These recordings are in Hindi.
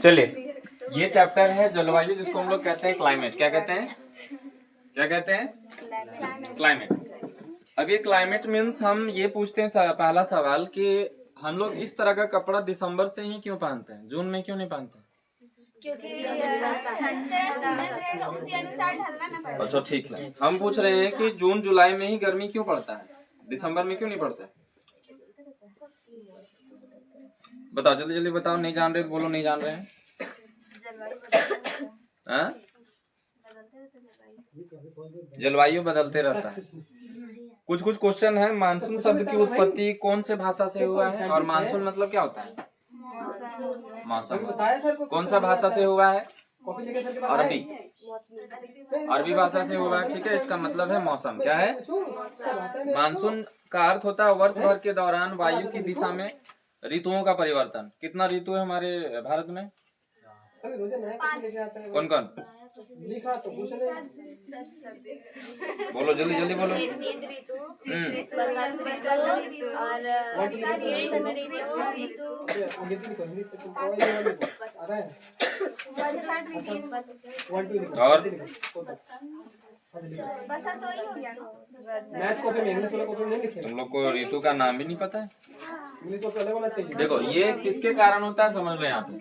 चलिए, ये चैप्टर है जलवायु, जिसको हम लोग कहते हैं क्लाइमेट। क्या कहते हैं? क्या कहते हैं? क्लाइमेट। अब ये क्लाइमेट मीन्स हम ये पूछते हैं पहला सवाल कि हम लोग इस तरह का कपड़ा दिसंबर से ही क्यों पहनते हैं, जून में क्यों नहीं पहनते? क्योंकि उसी अनुसार ढलना ना पड़े। अच्छा ठीक है, हम पूछ रहे हैं कि जून जुलाई में ही गर्मी क्यों पड़ता है, दिसंबर में क्यों नहीं पड़ता है? बताओ, जल्दी जल्दी बताओ। नहीं जान रहे तो बोलो नहीं जान रहे हैं। जलवायु बदलते रहता है। कुछ कुछ क्वेश्चन है। मानसून शब्द की उत्पत्ति कौन से भाषा से हुआ है? और मानसून मतलब क्या होता है? मौसम। कौन सा भाषा से हुआ है? अरबी। अरबी भाषा से हुआ है, ठीक है। इसका मतलब है मौसम। क्या है? मानसून का अर्थ होता है वर्ष भर के दौरान वायु की दिशा में ऋतुओं का परिवर्तन। कितना ऋतु है हमारे भारत में? कौन कौन? बोलो जल्दी जल्दी बोलो। शीत ऋतु, और बसंत तो ही हो गया ना। तुम लोग को ऋतु का नाम भी नहीं पता है? देखो, ये किसके कारण होता है समझ लो। यहाँ पे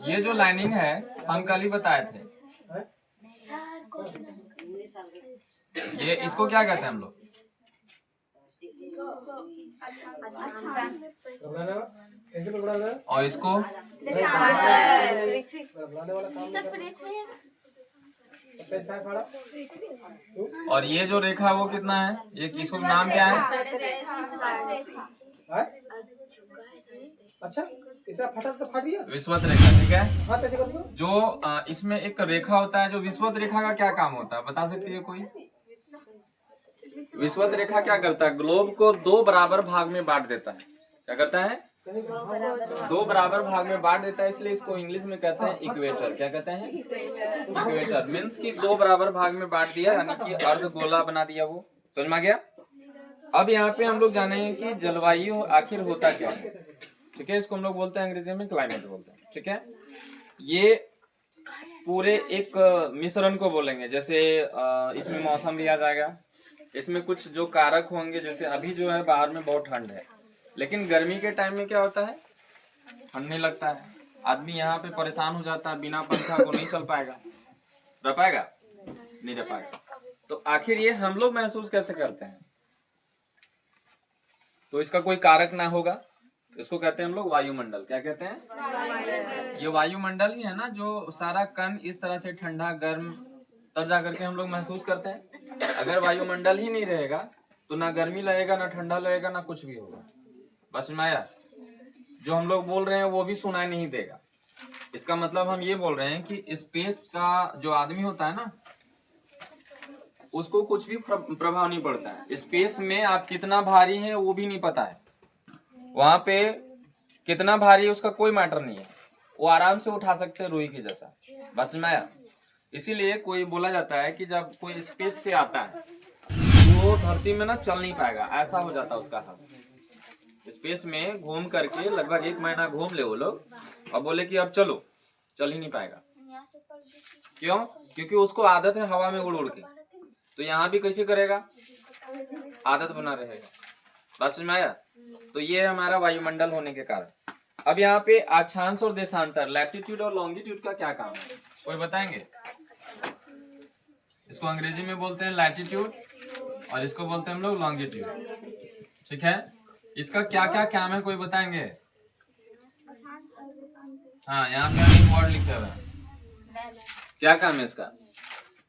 ये जो लाइनिंग है हम कल ही बताए थे, ये इसको क्या कहते हैं हम लोग? और इसको और ये जो रेखा वो कितना है? ये किसको नाम क्या है? अच्छा, इतना फटा तो फट गया। विषुवत रेखा, ठीक है। हाँ, कैसे कर दो? जो इसमें एक रेखा होता है, जो विषुवत रेखा का क्या काम होता है बता सकती है कोई? विषुवत रेखा क्या करता है? ग्लोब को दो बराबर भाग में बांट देता है। क्या करता है? दो बराबर भाग में बांट देता है, इसलिए इसको इंग्लिश में कहते हैं इक्वेटर। क्या कहते हैं? इक्वेटर मीन्स कि दो बराबर भाग में बांट दिया, यानी कि अर्ध गोला बना दिया। वो समझ में आ गया? अब यहाँ पे हम लोग जानेंगे कि जलवायु आखिर होता क्या है, ठीक है। इसको हम लोग बोलते हैं अंग्रेजी में क्लाइमेट बोलते हैं, ठीक है। ये पूरे एक मिश्रण को बोलेंगे। जैसे इसमें मौसम भी आ जाएगा, इसमें कुछ जो कारक होंगे, जैसे अभी जो है बाहर में बहुत ठंड है, लेकिन गर्मी के टाइम में क्या होता है? ठंड नहीं लगता है, आदमी यहाँ पे परेशान हो जाता है, बिना पंखा को नहीं चल पाएगा। रह पाएगा? नहीं रह पाएगा। तो आखिर ये हम लोग महसूस कैसे करते हैं? तो इसका कोई कारक ना होगा, इसको कहते हैं हम लोग वायुमंडल। क्या कहते हैं? ये वायुमंडल ही है ना, जो सारा कण इस तरह से ठंडा गर्म, तब जाकर के हम लोग महसूस करते हैं। अगर वायुमंडल ही नहीं रहेगा तो ना गर्मी लगेगा, ना ठंडा लगेगा, ना कुछ भी होगा। बस माया, जो हम लोग बोल रहे हैं वो भी सुनाई नहीं देगा। इसका मतलब हम ये बोल रहे हैं कि स्पेस का जो आदमी होता है ना, उसको कुछ भी प्रभाव नहीं पड़ता है। स्पेस में आप कितना भारी है वो भी नहीं पता है, वहां पे कितना भारी है उसका कोई मैटर नहीं है, वो आराम से उठा सकते हैं रुई की जैसा। बस माया, इसीलिए कोई बोला जाता है कि जब कोई स्पेस से आता है वो धरती में ना चल नहीं पाएगा, ऐसा हो जाता है उसका हाल। स्पेस में घूम करके लगभग 1 महीना घूम ले वो लोग और बोले कि अब चलो, चल ही नहीं पाएगा। क्यों? क्योंकि उसको आदत है हवा में उड़ उड़ के। तो यहाँ भी कैसे करेगा? आदत बना रहेगा। बात समझ में आया? तो ये है हमारा वायुमंडल होने के कारण। अब यहाँ पे अक्षांश और देशांतर, लैटिट्यूड और लॉन्गिट्यूड का क्या काम है, कोई बताएंगे? इसको अंग्रेजी में बोलते हैं लैटिट्यूड और इसको बोलते हैं हम लोग लॉन्गिट्यूड, ठीक है। इसका क्या क्या काम है, कोई बताएंगे? हाँ, यहाँ पे एक वर्ड लिखे हुए हैं। क्या काम है इसका?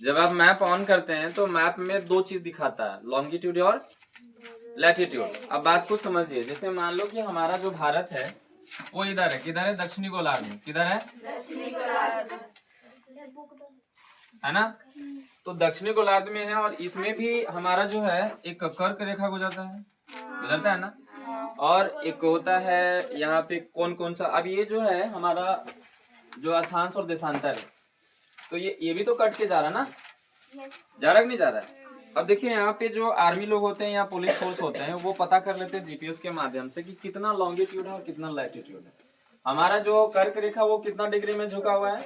जब आप मैप ऑन करते हैं तो मैप में 2 चीज दिखाता है, लॉन्गिट्यूड और लैटिट्यूड। अब बात को समझिए। जैसे मान लो कि हमारा जो भारत है वो इधर है, किधर है? दक्षिणी गोलार्ध में। किधर है? है ना? तो दक्षिणी गोलार्ध में है और इसमें भी हमारा जो है एक कर्क रेखा गुजरता है ना। और एक होता है यहाँ पे कौन कौन सा, अब ये जो है हमारा जो अक्षांश और देशांतर है, तो ये भी तो कट के जा रहा ना, जा रहा कि नहीं जा रहा है? अब देखिए यहाँ पे जो आर्मी लोग होते हैं या पुलिस फोर्स होते हैं वो पता कर लेते हैं जीपीएस के माध्यम से कि कितना लॉन्गिट्यूड है और कितना लैटिट्यूड है। हमारा जो कर्क रेखा वो कितना डिग्री में झुका हुआ है?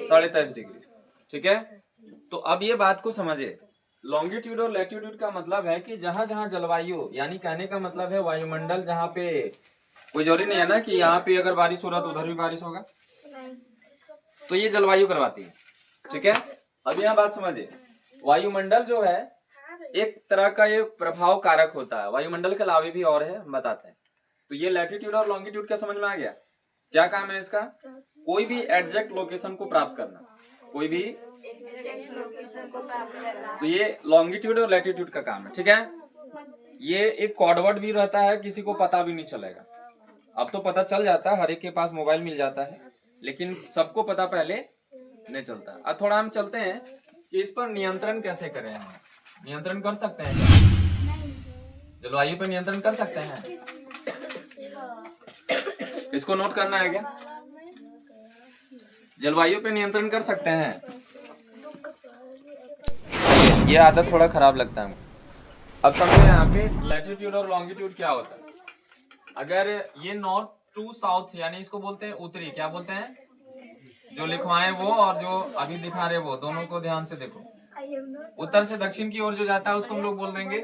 23.5 डिग्री। ठीक है, तो अब ये बात को समझे, लॉन्गिट्यूड और लैटिट्यूड का मतलब है कि जहां जहां जलवायु, यानी कहने का मतलब है वायुमंडल, जहां पे कोई जरूरी नहीं है ना कि यहाँ पे अगर बारिश हो रहा तो उधर भी बारिश होगा, तो ये जलवायु करवाती है। ठीक है, अब यहाँ बात समझिए, वायुमंडल जो है एक तरह का ये प्रभाव कारक होता है, वायुमंडल के अलावा भी और है, हम बताते हैं। तो ये लैटिट्यूड और लॉन्गिट्यूड का समझ में आ गया, क्या काम है इसका? कोई भी एग्जैक्ट लोकेशन को प्राप्त करना, कोई भी, तो ये लॉन्गिट्यूड और लैटिट्यूड का काम है। ठीक है, ये एक कोडवर्ड भी रहता है, किसी को पता भी नहीं चलेगा। अब तो पता चल जाता है, हर एक के पास मोबाइल मिल जाता है, लेकिन सबको पता पहले नहीं चलता। अब थोड़ा हम चलते हैं कि इस पर नियंत्रण कैसे करें। हम नियंत्रण कर सकते हैं क्या? जलवायु पर नियंत्रण कर सकते हैं? इसको नोट करना है क्या? जलवायु पे नियंत्रण कर सकते हैं? ये आदत थोड़ा खराब लगता है। अब समझो यहाँ पे लैटिट्यूड और लॉन्गिट्यूड क्या होता है। अगर ये नॉर्थ टू साउथ, यानी इसको बोलते हैं उत्तरी, क्या बोलते हैं? जो लिखवाए वो और जो अभी दिखा रहे वो, दोनों को ध्यान से देखो। उत्तर से दक्षिण की ओर जो जाता है उसको हम लोग बोल देंगे,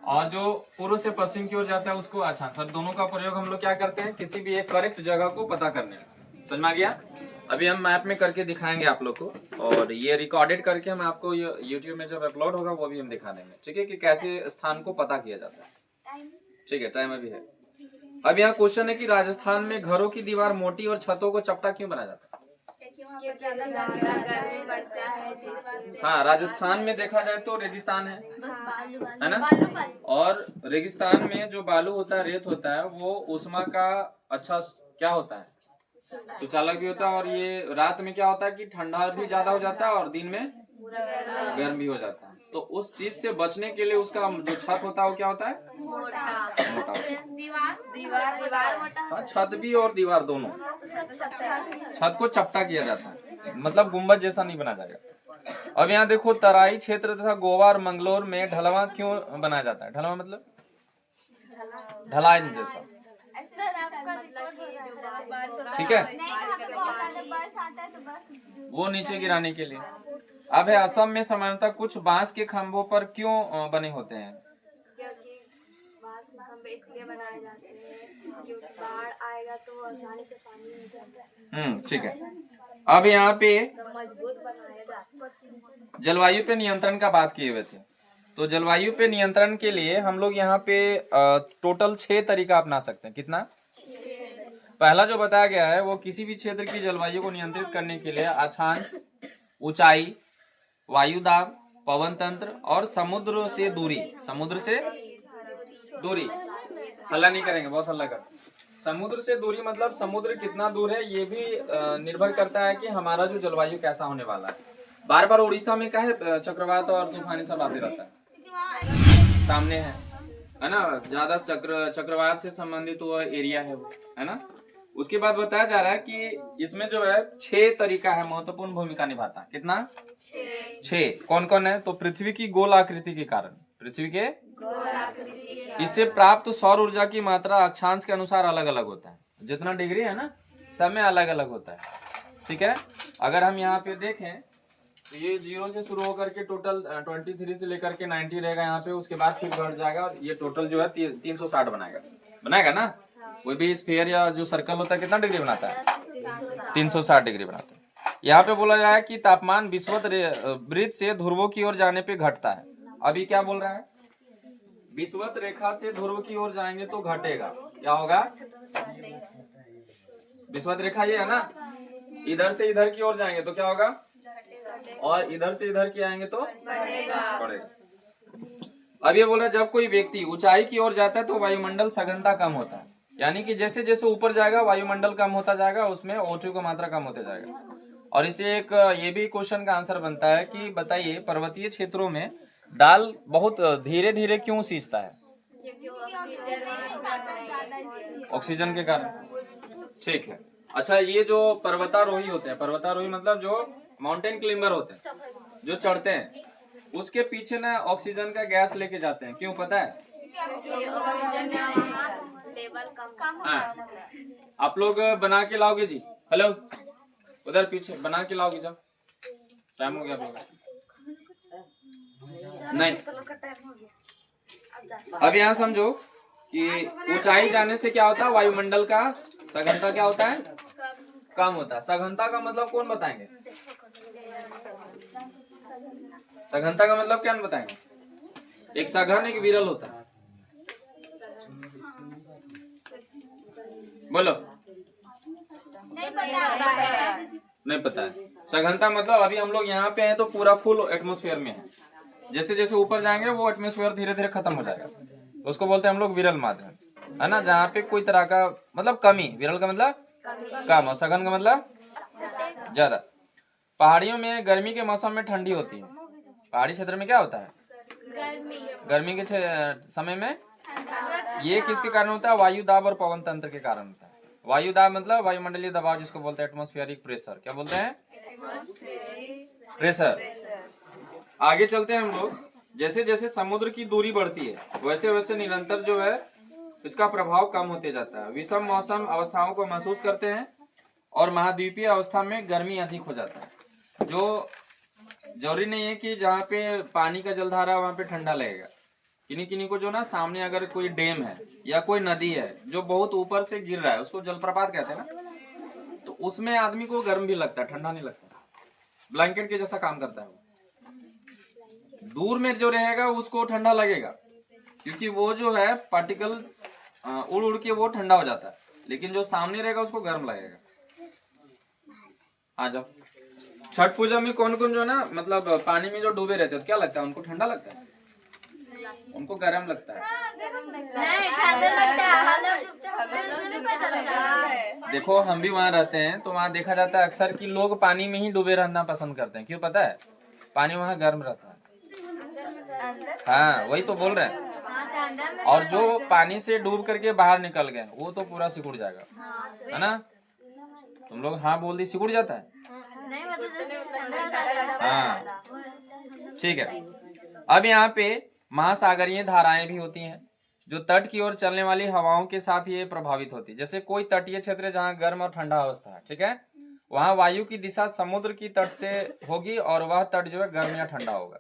और जो पूर्व से पश्चिम की ओर जाता है उसको अक्षांश। दोनों का प्रयोग हम लोग क्या करते हैं? किसी भी एक करेक्ट जगह को पता करने में। समझ में आ गया? अभी हम मैप में करके दिखाएंगे आप लोग को, और ये रिकॉर्डेड करके हम आपको यूट्यूब में जब अपलोड होगा वो भी हम दिखा देंगे। ठीक है, कि कैसे स्थान को पता किया जाता है। ठीक है, टाइम अभी है। अब यहाँ क्वेश्चन है कि राजस्थान में घरों की दीवार मोटी और छतों को चपटा क्यों बनाया जाता है? हाँ, राजस्थान में देखा जाए तो रेगिस्तान है ना, और रेगिस्तान में जो बालू होता है, रेत होता है, वो उष्मा का अच्छा क्या होता है, सुचालक भी होता है। और ये रात में क्या होता है कि ठंडा भी ज्यादा हो जाता है और दिन में गर्म भी हो जाता है। तो उस चीज से बचने के लिए उसका जो छत होता है वो क्या होता है? मोटा। हाँ, छत भी और दीवार दोनों, छत को चपटा किया जाता है, मतलब गुम्बद जैसा नहीं बना जाएगा। अब यहाँ देखो, तराई क्षेत्र तथा गोवा और मंगलोर में ढलवा क्यों बनाया जाता है? ढलवा मतलब ढलाई जैसा। ठीक है, वो नीचे गिराने के लिए। अब है असम में सामान्यतः कुछ बांस के खंभों पर क्यों बने होते हैं? क्योंकि बांस के खंभे इसलिए बनाए जाते हैं क्योंकि बाढ़ आएगा तो आसानी से पानी निकलता है। ठीक है, अब यहाँ पे मजबूत बनाया जाता है। जलवायु पे नियंत्रण का बात किए हुए थे, तो जलवायु पे नियंत्रण के लिए हम लोग यहाँ पे टोटल 6 तरीका अपना सकते हैं। कितना? पहला जो बताया गया है वो किसी भी क्षेत्र की जलवायु को नियंत्रित करने के लिए अक्षांश, ऊंचाई, वायु दाब, पवन तंत्र और समुद्र से दूरी। समुद्र से दूरी, हल्ला नहीं करेंगे, बहुत हल्ला कर। समुद्र से दूरी मतलब समुद्र कितना दूर है, ये भी निर्भर करता है कि हमारा जो जलवायु कैसा होने वाला है। बार बार उड़ीसा में क्या है, चक्रवात और तूफानी सब आते रहता है, सामने है ना, ज्यादा चक्रवात से संबंधित वो एरिया है वो, है ना। उसके बाद बताया जा रहा है कि इसमें जो है 6 तरीका है महत्वपूर्ण भूमिका निभाता है। कितना? 6। कौन कौन है? तो पृथ्वी की गोल आकृति के कारण, पृथ्वी के इससे प्राप्त सौर ऊर्जा की मात्रा अक्षांश के अनुसार अलग अलग होता है। जितना डिग्री है ना, सब में अलग अलग होता है। ठीक है, अगर हम यहाँ पे देखें तो ये 0 से शुरू होकर के टोटल 23 से लेकर के 90 रहेगा यहाँ पे, उसके बाद फिर बढ़ जाएगा और ये टोटल जो है 360 बनाएगा ना। कोई भी स्फीयर या जो सर्कल होता है कितना डिग्री बनाता है? 360 डिग्री बनाता है। यहाँ पे बोला जा रहा है कि तापमान विषुवत वृत्त से ध्रुवों की ओर जाने पे घटता है। अभी क्या बोल रहा है? विषुवत रेखा से ध्रुव की ओर जाएंगे तो घटेगा। क्या होगा? विषुवत रेखा ये है ना, इधर से इधर की ओर जाएंगे तो क्या होगा, और इधर से इधर की आएंगे तो बढ़ेगा। अब ये बोल रहा है जब कोई व्यक्ति ऊंचाई की ओर जाता है तो वायुमंडल सघनता कम होता है, यानी कि जैसे जैसे ऊपर जाएगा वायुमंडल कम होता जाएगा, उसमें O2 की मात्रा कम होते जाएगा। और इसे एक ये भी क्वेश्चन का आंसर बनता है कि बताइए पर्वतीय क्षेत्रों में दाल बहुत धीरे धीरे क्यों सींचता है? ऑक्सीजन के कारण। ठीक है, अच्छा, ये जो पर्वतारोही होते हैं, पर्वतारोही मतलब जो माउंटेन क्लाइंबर होते हैं, जो चढ़ते हैं, उसके पीछे ना ऑक्सीजन का गैस लेके जाते हैं। क्यों पता है? लेवल कम हाँ। आप लोग बना के लाओगे जी। हेलो, उधर पीछे बना के लाओगे जब टाइम हो गया आप लोग नहीं। अब यहाँ समझो कि ऊंचाई जाने से क्या होता है, वायुमंडल का सघनता क्या होता है, कम होता है। सघनता का मतलब कौन बताएंगे? सघनता का मतलब क्या बताएंगे? एक सघन एक विरल होता है। बोलो। नहीं पता है। सघनता मतलब अभी हम लोग यहाँ पे हैं तो पूरा फुल एटमॉस्फेयर में है। जैसे जैसे ऊपर जाएंगे वो एटमॉस्फेयर धीरे धीरे खत्म हो जाएगा, तो उसको बोलते हैं हम लोग विरल माध्यम, है ना। जहाँ पे कोई तरह का मतलब कमी, विरल का मतलब कम और सघन का मतलब ज्यादा। पहाड़ियों में गर्मी के मौसम में ठंडी होती है। पहाड़ी क्षेत्र में क्या होता है? गर्मी के समय में। ये किसके कारण होता है? वायु दाब और पवन तंत्र के कारण होता है। वायु दाब मतलब वायुमंडलीय दबाव, जिसको बोलते हैं एटमॉस्फेरिक प्रेशर। क्या बोलते हैं? प्रेशर। आगे चलते हैं हम लोग। जैसे जैसे समुद्र की दूरी बढ़ती है वैसे वैसे निरंतर जो है इसका प्रभाव कम होते जाता है। विषम मौसम अवस्थाओं को महसूस करते हैं और महाद्वीपीय अवस्था में गर्मी अधिक हो जाता है। जो जरूरी नहीं है कि जहाँ पे पानी का जलधारा वहाँ पे ठंडा लगेगा। किन्हीं किन्हीं को जो ना सामने अगर कोई डैम है या कोई नदी है जो बहुत ऊपर से गिर रहा है, उसको जलप्रपात कहते हैं ना, तो उसमें आदमी को गर्म भी लगता है, ठंडा नहीं लगता। ब्लैंकेट के जैसा काम करता है वो। दूर में जो रहेगा उसको ठंडा लगेगा क्योंकि वो जो है पार्टिकल उड़ उड़ के वो ठंडा हो जाता है, लेकिन जो सामने रहेगा उसको गर्म लगेगा। आ जाओ। छठ पूजा में कौन कौन जो ना मतलब पानी में जो डूबे रहते हैं तो क्या लगता है उनको? ठंडा लगता है? उनको गर्म लगता है? देखो हम भी वहाँ रहते हैं तो वहाँ देखा जाता है अक्सर कि लोग पानी में ही डूबे रहना पसंद करते हैं। क्यों पता है? पानी वहाँ गर्म रहता है। हाँ वही तो बोल रहे हैं। और जो पानी से डूब करके बाहर निकल गए वो तो पूरा सिकुड़ जाएगा, है ना। तुम लोग हाँ बोल दी, सिकुड़ जाता है। हाँ ठीक है। अब यहाँ पे महासागरीय धाराएं भी होती हैं जो तट की ओर चलने वाली हवाओं के साथ ये प्रभावित होती है। जैसे कोई तटीय क्षेत्र जहाँ गर्म और ठंडा अवस्था है, ठीक है, वहाँ वायु की दिशा समुद्र की तट से होगी और वह तट जो है गर्म या ठंडा होगा।